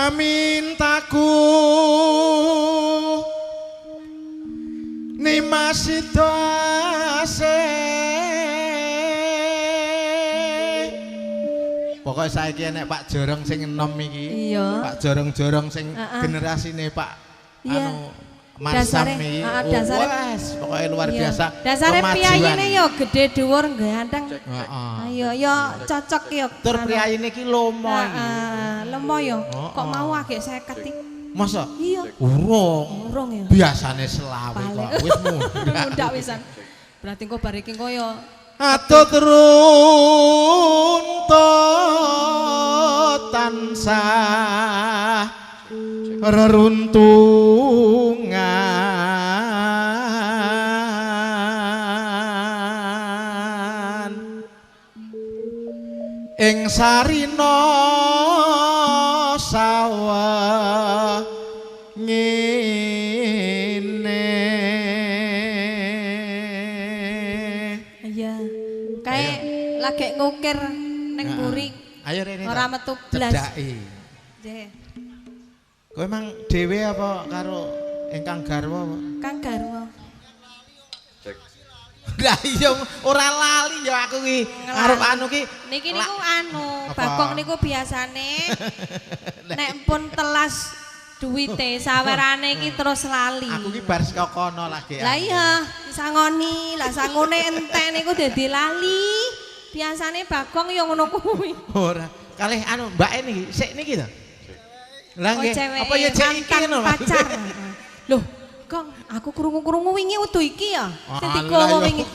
Pamintaku nimasito asih. Pokoknya saiki enek Pak Jorong sing enom iki. Iya. Pak Jorong-jorong sing generasine Pak anu Marsam iki. Wes, pokoknya luar biasa. Dasare piyayine yo gedhe dhuwur ganteng. Ayo yo cocok yo. Tur priyayine iki lomo iki. Lomo yo. Kok mau agek 50 iki. Masa? Iya. Urung ya. Biasane selawe kok. Wis mundak wisan. Berarti engko bar iki engko yo atut runtut tansah reruntungan ing sarina sawah ngene. iya kayak lagi ngukir ning mburi ayo rene ora metu blas cedhaki nggih. Kowe emang dhewe apa karo ingkang garwa apa? Kang garwa. Lah iya ora lali ya aku ki arep anu ki. Niki niku anu, Bagong niku biasane nek pun telas duwite sawerane iki terus lali. Aku ki bar saka kono lagi. Lah iya, sangoni, lah sangone entek niku dadi lali. Biasane Bagong ya ngono kuwi. Ora, kalih anu Mbak ini sik niki to. Lah nggih, apa ya cek iki ngono pacar. Loh, Kong, aku krungu-krungu wingi utuh iki ya. Sing digowo wingi.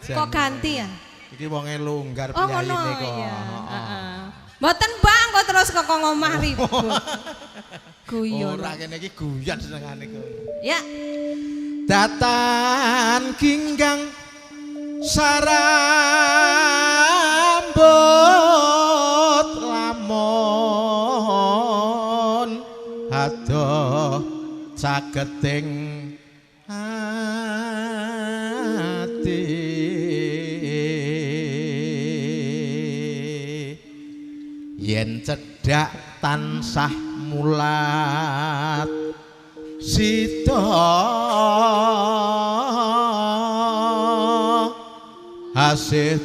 Kok ganti ya? Iki wonge longgar oh, piyayine kok. Heeh. Mboten Bang kok terus kok ngomah ribut. Guyon. Ora kene iki guyon senengane kok. Ya. Datan kinggang sarambut lamun adoh caketing ati yen cedhak tansah mulat sita asih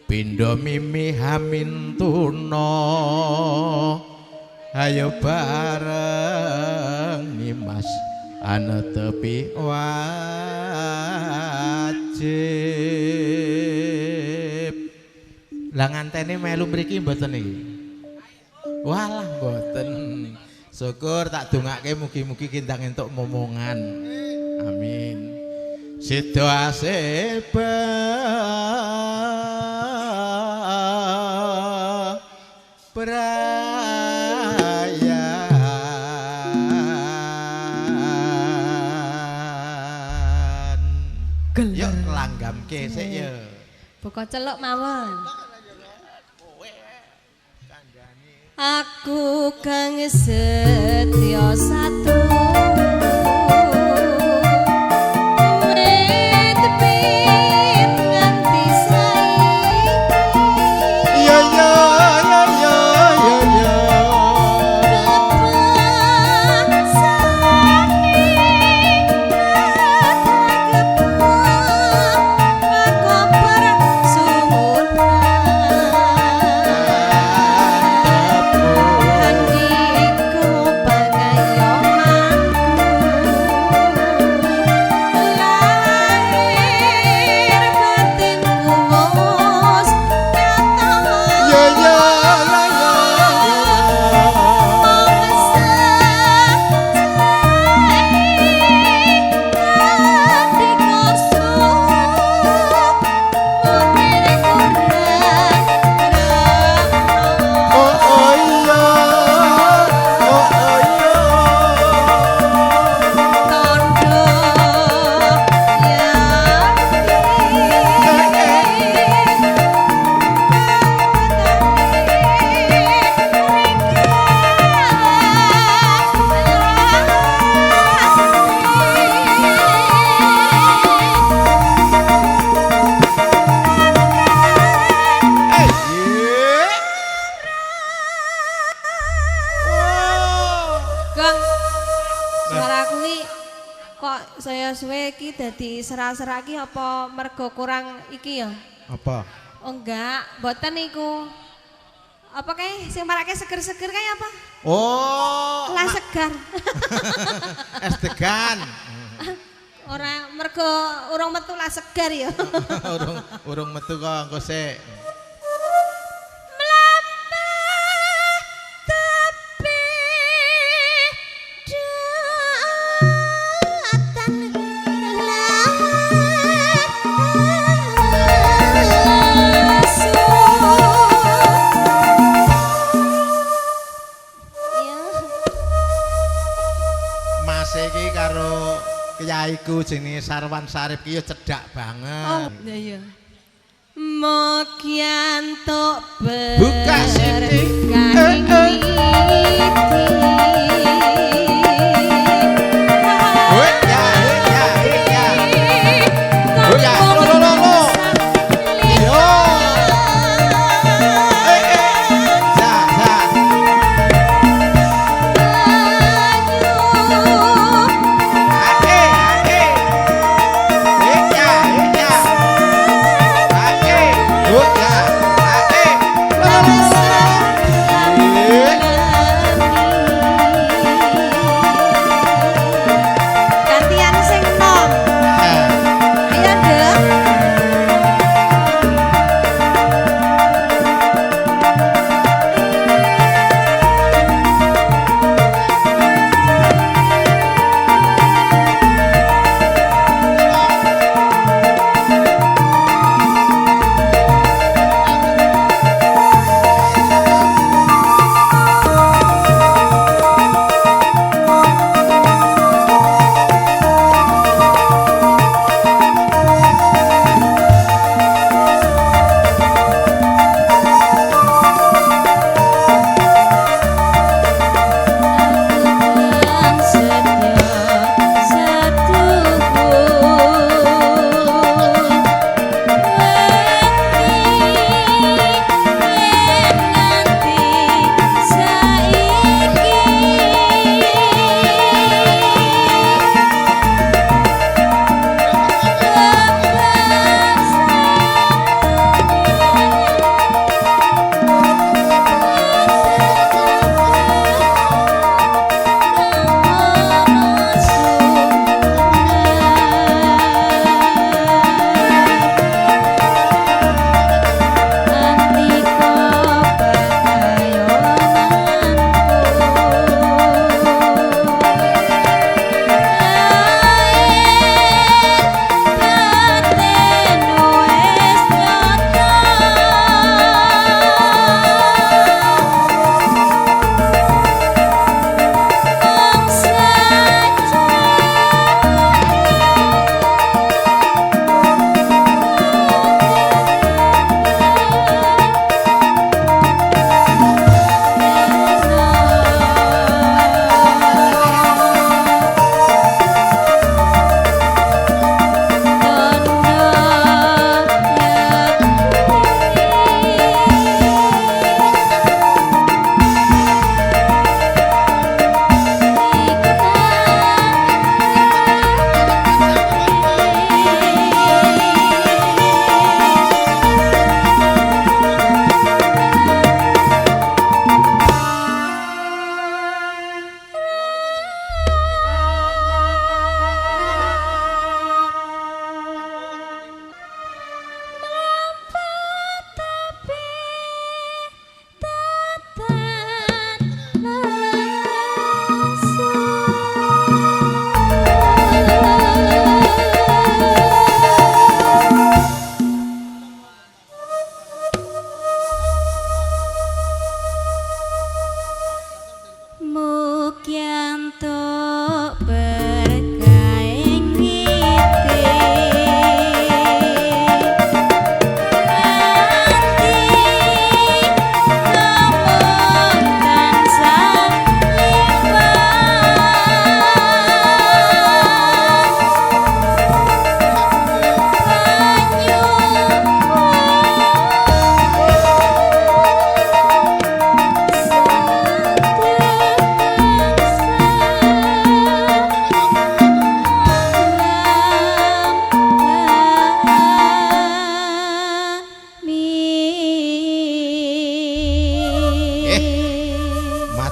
pindha mimi hamin tuna ayo bareng nimas ana tepi wajib. Lah ngantene melu mriki mboten iki. Walah mboten. Syukur tak dongake mugi-mugi kindang entuk momongan. Amin. Sida aseba prayan. Yuk langgamke sik ya. Buka celuk mawon. Aku kang setya satu Thank you. iki dadi serak-serak iki apa mergo kurang iki ya? Apa? Oh enggak, mboten niku. Apa kae sing marake seger-seger kae apa? Oh, lah segar. es degan. Ora mergo urung metu lah segar ya. urung metu kok engko sik. Kyaiku jenenge Sarwan Sarip ki ya cedhak banget. Oh, iya. Mokyanto buka sithik.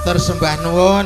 Matur sembah nuwun.